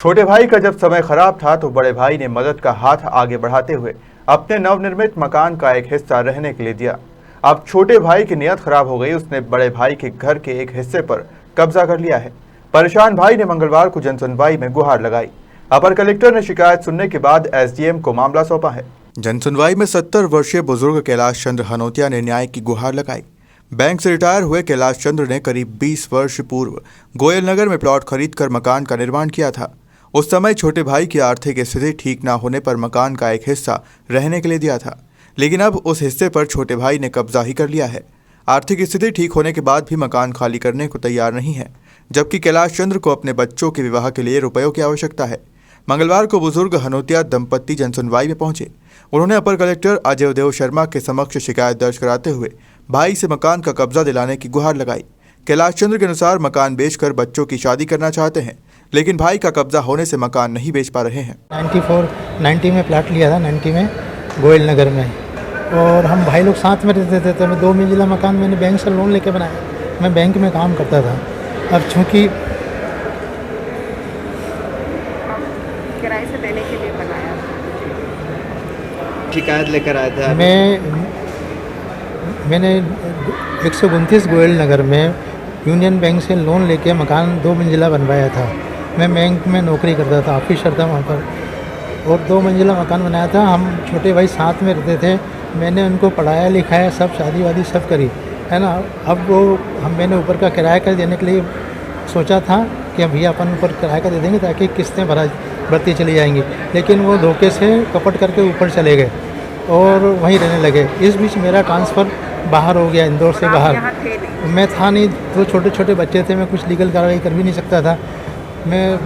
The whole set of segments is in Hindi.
छोटे भाई का जब समय खराब था तो बड़े भाई ने मदद का हाथ आगे बढ़ाते हुए अपने नवनिर्मित मकान का एक हिस्सा रहने के लिए दिया। अब छोटे भाई की नीयत खराब हो गई, उसने बड़े भाई के घर के एक हिस्से पर कब्जा कर लिया है। परेशान भाई ने मंगलवार को जनसुनवाई में गुहार लगाई। अपर कलेक्टर ने शिकायत सुनने के बाद एसडीएम को मामला सौंपा है। जनसुनवाई में 70 वर्षीय बुजुर्ग कैलाश चंद्र हनोतिया ने न्याय की गुहार लगाई। बैंक से रिटायर हुए कैलाश चंद्र ने करीब 20 वर्ष पूर्व गोयल नगर में प्लॉट खरीदकर मकान का निर्माण किया था। उस समय छोटे भाई की आर्थिक स्थिति ठीक ना होने पर मकान का एक हिस्सा रहने के लिए दिया था, लेकिन अब उस हिस्से पर छोटे भाई ने कब्जा ही कर लिया है। आर्थिक स्थिति ठीक होने के बाद भी मकान खाली करने को तैयार नहीं है, जबकि कैलाश चंद्र को अपने बच्चों के विवाह के लिए रुपयों की आवश्यकता है। मंगलवार को बुजुर्ग हनोतिया दंपत्ति जनसुनवाई में पहुंचे। उन्होंने अपर कलेक्टर अजय देव शर्मा के समक्ष शिकायत दर्ज कराते हुए भाई से मकान का कब्जा दिलाने की गुहार लगाई। कैलाश चंद्र के अनुसार मकान बेचकर बच्चों की शादी करना चाहते हैं, लेकिन भाई का कब्जा होने से मकान नहीं बेच पा रहे हैं। 90 में प्लाट लिया था, 90 में गोयल नगर में, और हम भाई लोग साथ में रहते थे। तो 2 मंजिला मकान मैंने बैंक से लोन लेके बनाया। मैं बैंक में काम करता था। अब चूँकि किराए से देने के लिए बनाया, शिकायत लेकर आया था। मैंने 129 गोयल नगर में यूनियन बैंक से लोन लेके मकान 2 मंजिला बनवाया था। मैं बैंक में नौकरी करता था, ऑफिसर था वहाँ पर, और 2 मंजिला मकान बनाया था। हम छोटे भाई साथ में रहते थे। मैंने उनको पढ़ाया लिखाया, सब शादी वादी सब करी, है ना। अब मैंने ऊपर का किराया कर देने के लिए सोचा था कि भैया अपन ऊपर किराया का दे देंगे ताकि किस्तें बढ़ती चली जाएंगी, लेकिन वो धोखे से कपट करके ऊपर चले गए और वहीं रहने लगे। इस बीच मेरा ट्रांसफ़र बाहर हो गया, इंदौर से बाहर। मैं था नहीं, 2 छोटे छोटे बच्चे थे, मैं कुछ लीगल कार्रवाई कर भी नहीं सकता था। मैं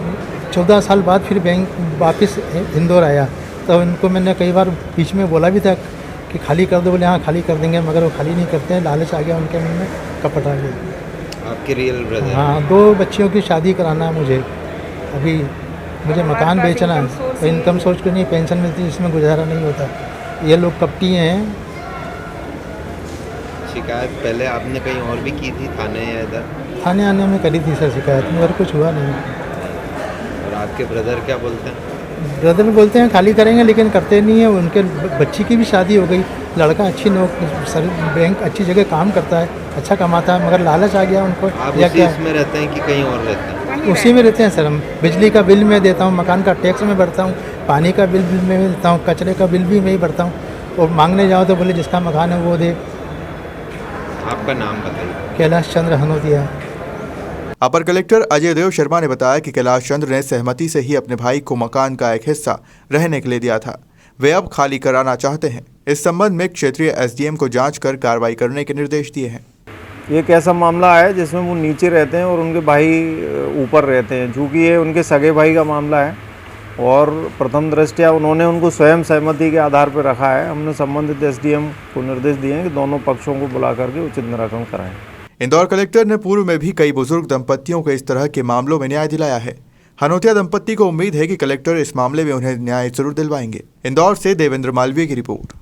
14 साल बाद फिर बैंक वापस इंदौर आया, तो इनको मैंने कई बार बीच में बोला भी था कि खाली कर दो, बोले हाँ खाली कर देंगे, मगर वो खाली नहीं करते हैं। लालच आ गया उनके मन में, कपट आ गया। आपके रियल ब्रदर? हाँ, 2 बच्चियों की शादी कराना है मुझे। अभी मुझे मकान बेचना है, तो इनकम सोच के नहीं, पेंशन मिलती, इसमें गुजारा नहीं होता। ये लोग कपटी हैं। शिकायत पहले आपने कहीं और भी की थी, थाने या इधर? थाने आने में करी थी सर शिकायत, मगर कुछ हुआ नहीं। और आपके ब्रदर क्या बोलते हैं? ब्रदर बोलते हैं खाली करेंगे, लेकिन करते नहीं है। उनके बच्ची की भी शादी हो गई, लड़का अच्छी बैंक अच्छी जगह काम करता है, अच्छा कमाता है, मगर लालच आ गया उनको। आप उसी इसमें रहते हैं कि कहीं और रहते हैं? उसी में रहते हैं सर। हम बिजली का बिल मैं देता हूँ, मकान का टैक्स मैं भरता हूँ, पानी का बिल मैं देता हूँ, कचरे का बिल भी मैं ही भरता हूँ। और मांगने जाओ तो बोले जिसका मकान है वो दे। आपका नाम बताइए। कैलाश चंद्र हनोतिया। अपर कलेक्टर अजय देव शर्मा ने बताया कि कैलाश चंद्र ने सहमति से ही अपने भाई को मकान का एक हिस्सा रहने के लिए दिया था। वे अब खाली कराना चाहते हैं। इस संबंध में क्षेत्रीय एसडीएम को जांच कर कार्रवाई करने के निर्देश दिए हैं। ये एक ऐसा मामला है जिसमें वो नीचे रहते हैं और उनके भाई ऊपर रहते हैं। चूँकि ये उनके सगे भाई का मामला है और प्रथम दृष्टया उन्होंने उनको स्वयं सहमति के आधार पर रखा है। हमने संबंधित एसडीएम को निर्देश दिए हैं कि दोनों पक्षों को बुला करके उचित निराकरण कराएं। इंदौर कलेक्टर ने पूर्व में भी कई बुजुर्ग दंपत्तियों को इस तरह के मामलों में न्याय दिलाया है। हनोतिया दंपत्ति को उम्मीद है कि कलेक्टर इस मामले में उन्हें न्याय जरूर दिलवाएंगे। इंदौर से देवेंद्र मालवीय की रिपोर्ट।